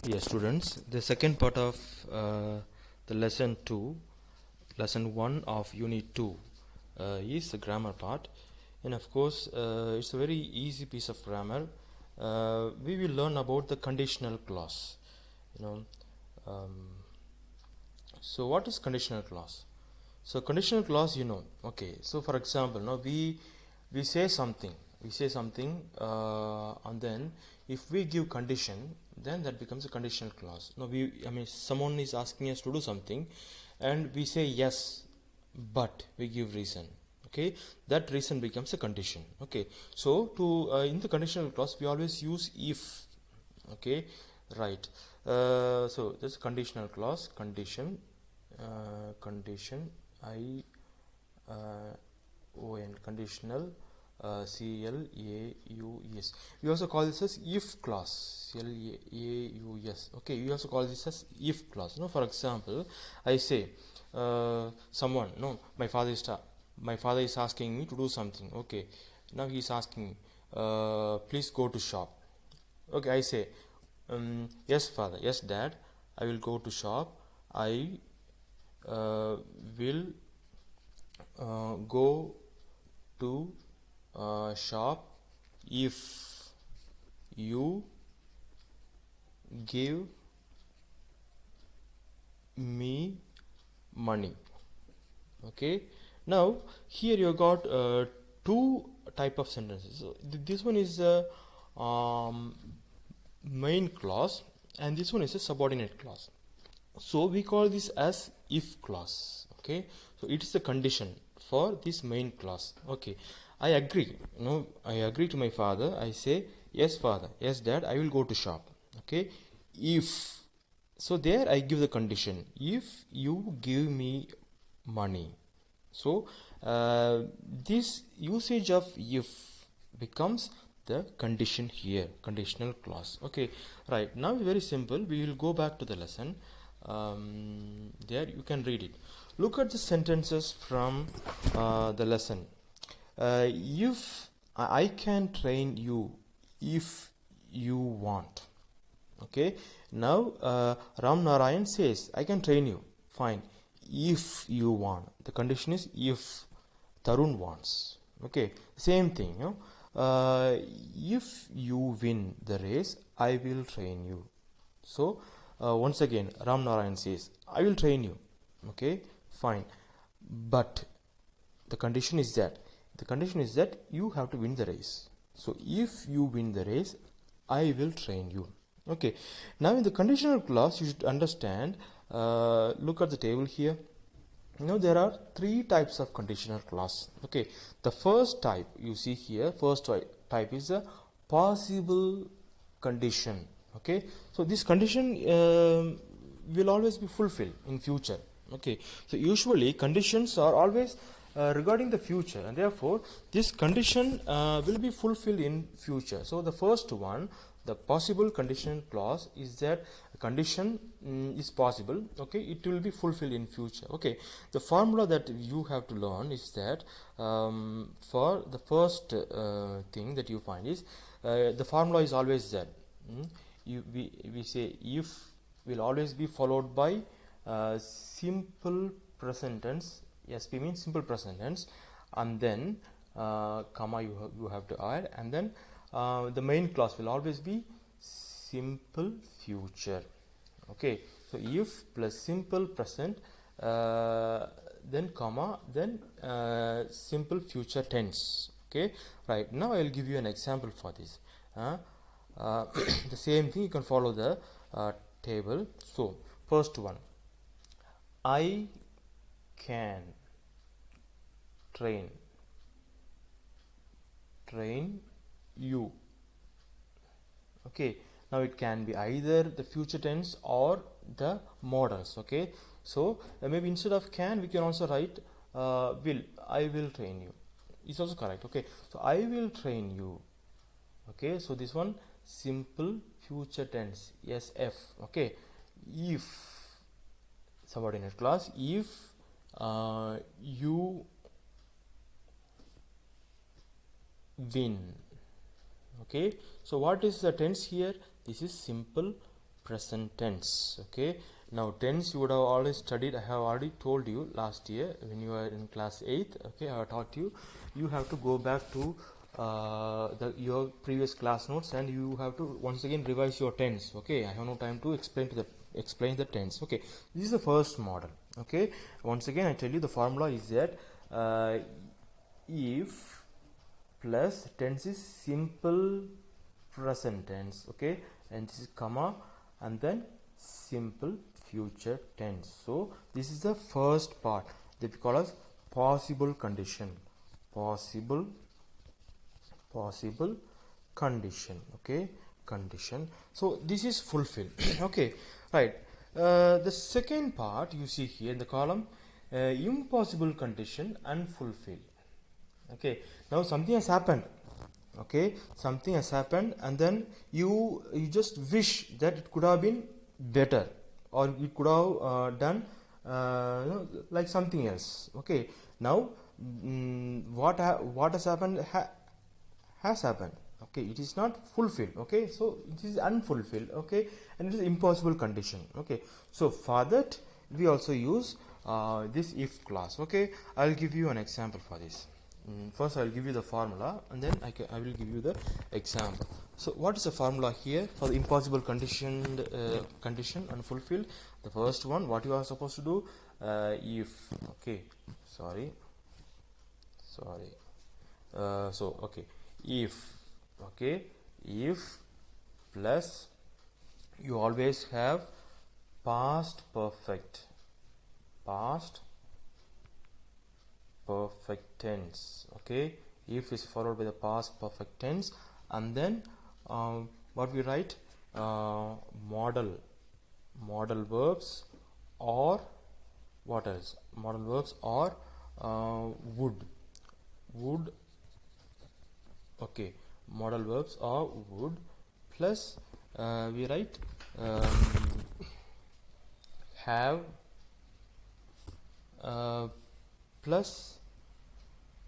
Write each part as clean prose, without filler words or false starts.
Yes, students, the second part of the lesson 1 of unit 2 is the grammar part, and of course it's a very easy piece of grammar. We will learn about the conditional clause. So what is conditional clause? So conditional clause, okay, so for example, now we say something, and then if we give condition, then that becomes a conditional clause. Now someone is asking us to do something and we say yes, but we give reason. Okay, that reason becomes a condition. Okay, so to in the conditional clause we always use if. Okay, right. So this conditional clause, condition conditional CLAUS. We also call this as if clause. CLAUS. Okay, we also call this as if clause. For example, I say someone. No, my father is asking me to do something. Okay, now he is asking me, please go to shop. Okay, I say, yes, father. Yes, dad. I will go to shop. I will go to shop if you give me money. Okay, now here you got two type of sentences. So this one is a main clause and this one is a subordinate clause. So we call this as if clause. Okay, so it is a condition for this main clause. Okay, I agree. I agree to my father. I say, yes, father. Yes, dad. I will go to shop. Okay, if. So there I give the condition. If you give me money. So this usage of if becomes the condition here, conditional clause. Okay, right. Now very simple. We will go back to the lesson. There you can read it. Look at the sentences from the lesson. If I can train you if you want. Okay, now Ram Narayan says, I can train you. Fine, if you want. The condition is if Tarun wants. Okay, same thing. If you win the race, I will train you. So once again, Ram Narayan says, I will train you. Okay, fine, but the condition is that you have to win the race. So if you win the race, I will train you. Okay, now in the conditional clause you should understand, look at the table here. There are three types of conditional clause. Okay, the first type you see here, type is a possible condition. Okay, so this condition will always be fulfilled in future. Okay, so usually conditions are always regarding the future, and therefore this condition will be fulfilled in future. So the first one, the possible conditional clause, is that a condition is possible. Okay, it will be fulfilled in future. Okay, the formula that you have to learn is that for the first thing that you find is the formula is always that we say if will always be followed by simple present tense. SP means simple present tense, and then comma you have to add, and then the main clause will always be simple future. Okay, so if plus simple present, then comma, then simple future tense. Okay, right. Now I will give you an example for this. The same thing, you can follow the table. So first one, I can train you. Okay, now it can be either the future tense or the modals. Okay, so maybe instead of can we can also write will. I will train you. It's also correct. Okay, so I will train you. Okay, so this one simple future tense, SF. Okay, if subordinate clause, if you win. Okay, so what is the tense here? This is simple present tense. Okay, now tense you would have already studied. I have already told you last year when you were in class 8. Okay, I have taught you. You have to go back to your previous class notes and you have to once again revise your tense. Okay, I have no time to explain the tense. Okay, this is the first model. Okay, once again I tell you the formula is that if plus tense is simple present tense. Okay, and this is comma and then simple future tense. So this is the first part that we call as possible condition. Possible condition. Okay, condition. So this is fulfilled. Okay, right. The second part you see here in the column, impossible condition unfulfilled. Okay, now something has happened. Okay, something has happened and then you just wish that it could have been better or you could have done like something else. Okay, now what has happened has happened. Okay, it is not fulfilled. Okay, so it is unfulfilled. Okay, and it is impossible condition. Okay, so for that we also use this if clause. Okay, I'll give you an example for this. First I'll give you the formula and then I will give you the example. So what is the formula here for the impossible condition unfulfilled? The first one, what you are supposed to do, if, okay, sorry, so okay, if, okay, if plus you always have past perfect tense. Okay, if is followed by the past perfect tense and then what we write, modal verbs or what else, modal verbs or would. Okay, modal verbs or would plus we write have plus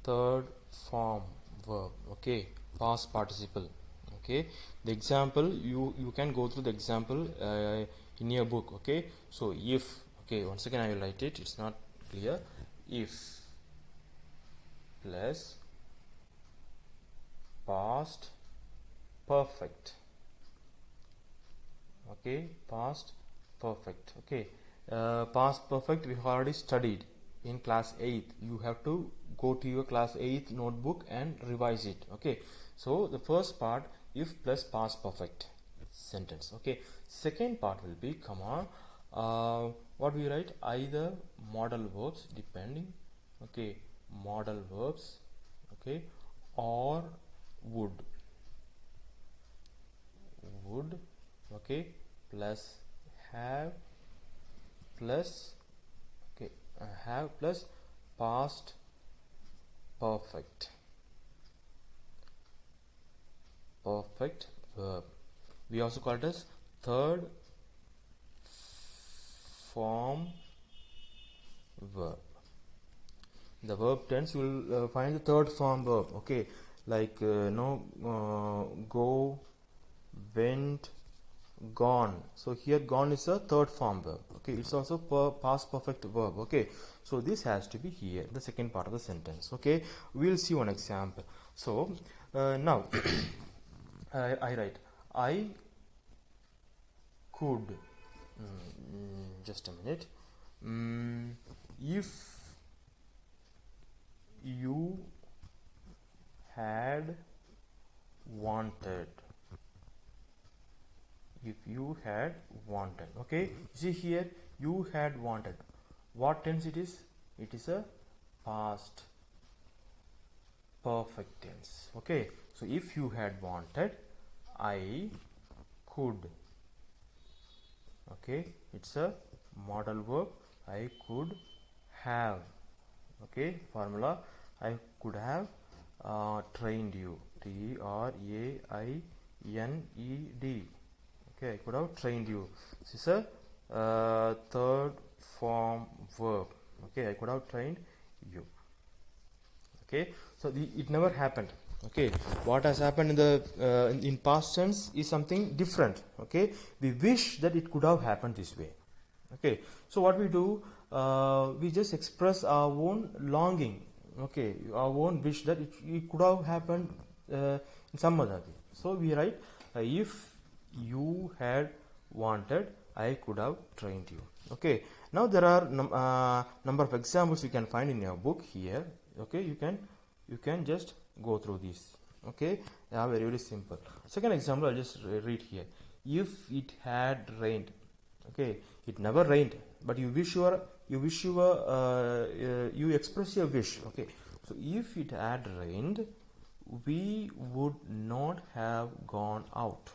third form verb. Okay, past participle. Okay, the example you can go through the example in your book. Okay, so if, okay, once again I will write it, it's not clear. If plus past perfect. Okay, past perfect. Okay, past perfect we have already studied in class 8. You have to go to your class 8 notebook and revise it. Okay, so the first part, if plus past perfect sentence. Okay, second part will be comma, what we write, either modal verbs depending, okay, modal verbs, okay, or would, okay, plus have plus, okay, have plus past perfect verb. We also call it as third form verb. The verb tense you will find the third form verb. Okay, like go, went, gone. So here gone is a third form verb. Okay, it's also past perfect verb. Okay, so this has to be here, the second part of the sentence. Okay, we'll see one example. So now I write, I could, just a minute, if you had wanted, if you had wanted. Okay, see here, you had wanted, what tense it is? It is a past perfect tense. Okay, so if you had wanted, I could. Okay, it's a modal verb. I could have. Okay, formula, I could have trained you, trained. Okay, I could have trained you. This is a third form verb. Okay, I could have trained you. Okay, so it never happened. Okay, what has happened in the in past tense is something different. Okay, we wish that it could have happened this way. Okay, so what we do, we just express our own longing. Okay, our own wish that it could have happened in some other way. So we write, if you had wanted, I could have trained you. Okay, now there are number of examples you can find in your book here. Okay, you can just go through these. Okay, they are very, very simple. Second example, I'll just read here. If it had rained. Okay, it never rained, but you express your wish. Okay, so if it had rained, we would not have gone out.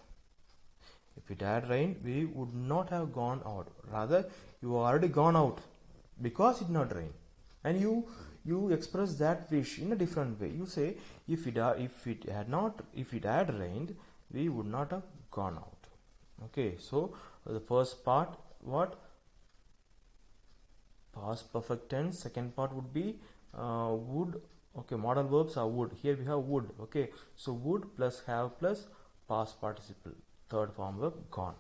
If it had rained, we would not have gone out. Rather, you already gone out because it not rain, and you express that wish in a different way. You say, if it had rained, we would not have gone out. Okay, so the first part, what? Past perfect tense. Second part would be would. Okay, modal verbs are would. Here we have would. Okay, so would plus have plus past participle. Third form verb gone.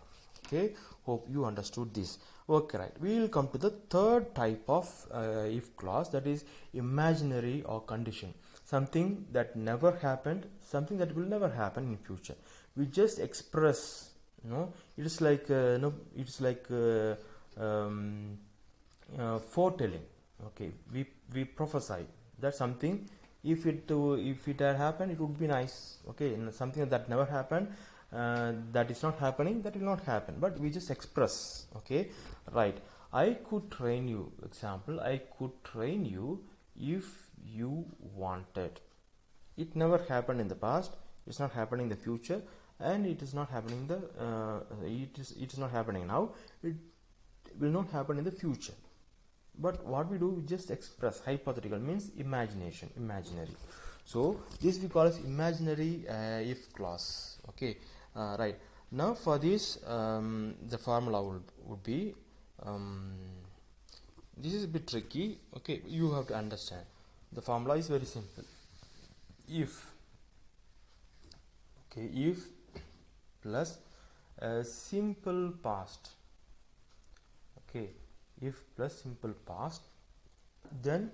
Okay, hope you understood this. Okay, right, we will come to the third type of if clause, that is imaginary or condition. Something that never happened, something that will never happen in future. We just express, it is like foretelling. Okay, we prophesy that something, if it had happened, it would be nice. Okay, and something that never happened, that is not happening, that will not happen, but we just express. Okay, right, I could train you. Example, I could train you if you wanted. It never happened in the past, it's not happening in the future, and it is not happening it is not happening now. It will not happen in the future, but what we do, we just express. Hypothetical means imagination, imaginary. So this we call as imaginary if clause. Okay, right, now for this the formula would be this is a bit tricky. Okay, you have to understand. The formula is very simple. If, okay, if plus a simple past. Okay, if plus simple past, then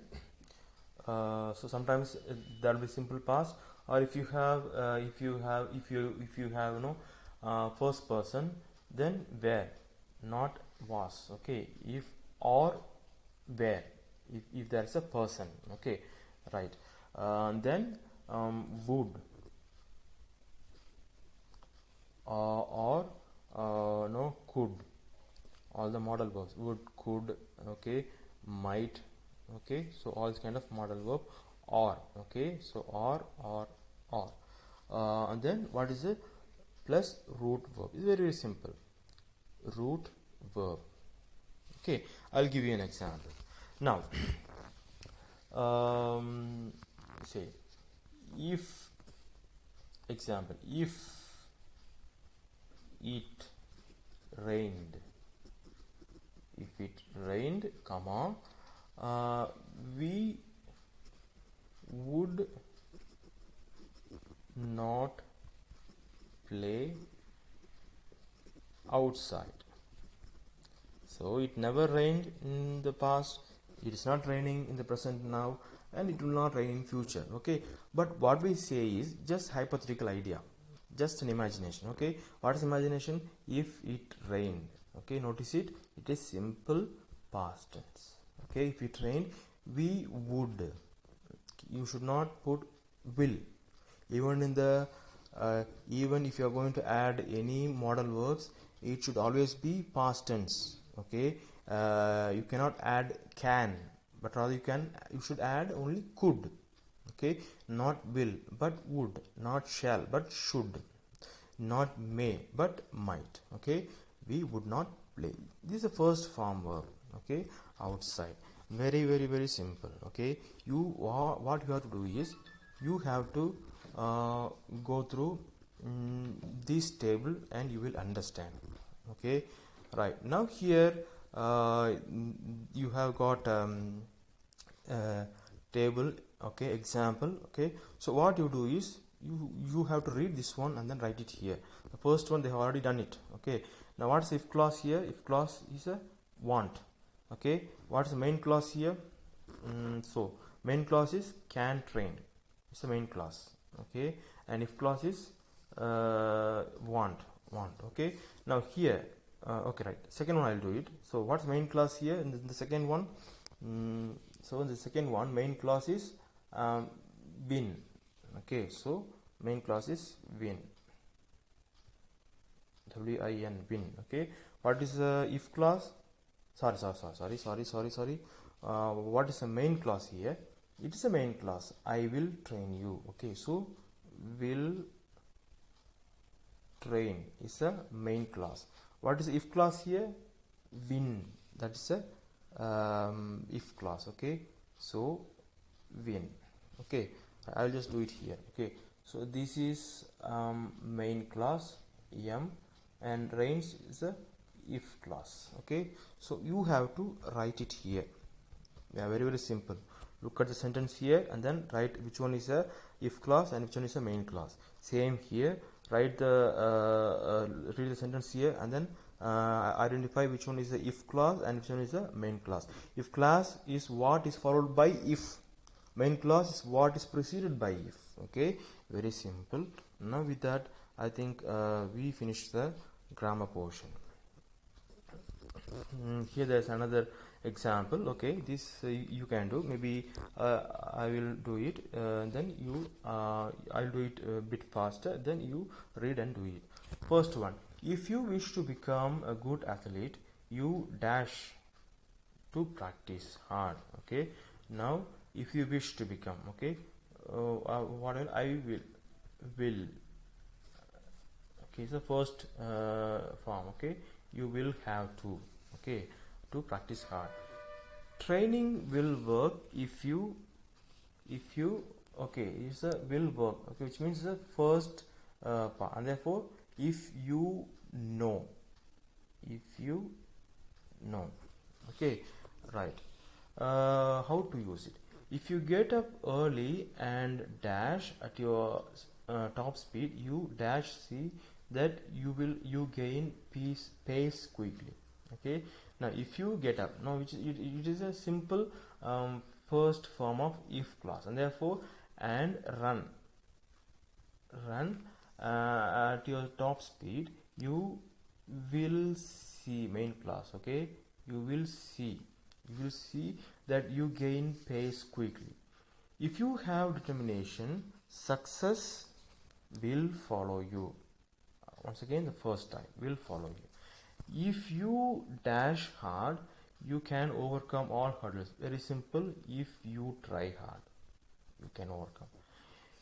so sometimes there will be simple past, or if you have first person, then where, not was. Okay, if or where, if there is a person. Okay, right, then would or no, could. All the modal verbs, would, could, okay, might. Okay, so all this kind of modal verb. Or, okay, so or and then what is it? Plus root verb. It's very, very simple. Root verb. Okay, I'll give you an example now. Say, if, example, if it rained. If it rained, comma, we would not play outside. So it never rained in the past, it is not raining in the present now, and it will not rain in future. Okay, but what we say is just hypothetical idea, just an imagination. Okay, what is imagination? If it rained. Okay, notice it is simple past tense. Okay, if it rained, we would. You should not put will. Even in the even if you are going to add any modal verbs, it should always be past tense. Okay, you cannot add can, but rather you should add only could. Okay, not will but would, not shall but should, not may but might. Okay, we would not play. This is the first form verb. Okay, outside. Very, very, very simple. Okay, what you have to do is you have to go through this table and you will understand. Okay, right, now here you have got table, okay, example. Okay, so what you do is you have to read this one and then write it here. The first one they have already done it. Okay, now what's if clause here? If clause is a want. Okay, what's the main clause here? So main clause is can train, it's the main clause. Okay, and if clause is want. Okay, now here okay, right, second one I'll do it. So what's main clause here in the second one? So in the second one, main clause is win. Okay, so main clause is win, win, win. Okay, what is the if clause? Sorry. What is the main clause here? It is a main clause, I will train you. Okay, so will train is a main clause. What is the if clause here? Win, that is a if clause. Okay, so win. Okay, I'll just do it here. Okay, so this is main clause m, and range is a if clause. Okay, so you have to write it here. Yeah, very simple. Look at the sentence here and then write which one is a if clause and which one is a main clause. Same here, write the read the sentence here and then identify which one is the if clause and which one is the main clause. If clause is what is followed by if, main clause is what is preceded by if. Okay, very simple. Now with that, I think we finished the grammar portion. Here there's another example. Okay, this you can do. Maybe I will do it, then you I'll do it a bit faster, then you read and do it. First one, if you wish to become a good athlete, you dash to practice hard. Okay, now if you wish to become, okay, what else? I will. Okay, so first form. Okay, you will have to, okay, to practice hard. Training will work if you okay, is a will work, okay, which means the first part, and therefore if you know, okay, right. How to use it? If you get up early and dash at your top speed, you dash see that you gain pace quickly. Okay, now if you get up, now it is a simple first form of if clause, and therefore and run at your top speed, you will see main clause. Okay, you will see that you gain pace quickly. If you have determination, success will follow you. Once again, the first time, will follow you. If you dash hard, you can overcome all hurdles. Very simple. If you try hard, you can overcome.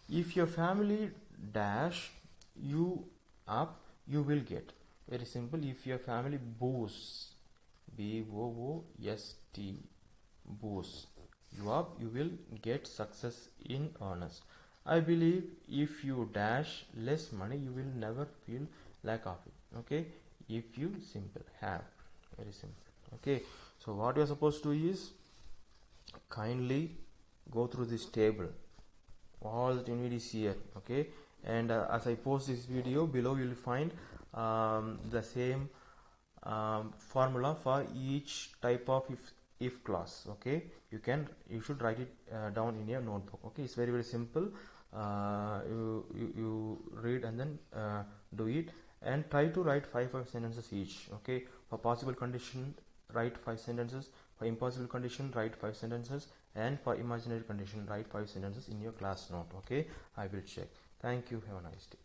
If your family dash you up, you will get. Very simple. If your family boosts, B-O-O-S-T, boosts you up, you will get success in earnest. I believe if you dash less money, you will never feel lack of it. Okay, if you simple have, very simple. Okay, so what you are supposed to do is kindly go through this table, all that you need is here. Okay, and as I post this video, below you will find the same formula for each type of if clause. Okay, you should write it down in your notebook. Okay, it's very simple. You read and then do it, and try to write 5 sentences each. Okay, for possible condition write 5 sentences, for impossible condition write 5 sentences, and for imaginary condition write 5 sentences in your class note. Okay, I will check. Thank you. Have a nice day.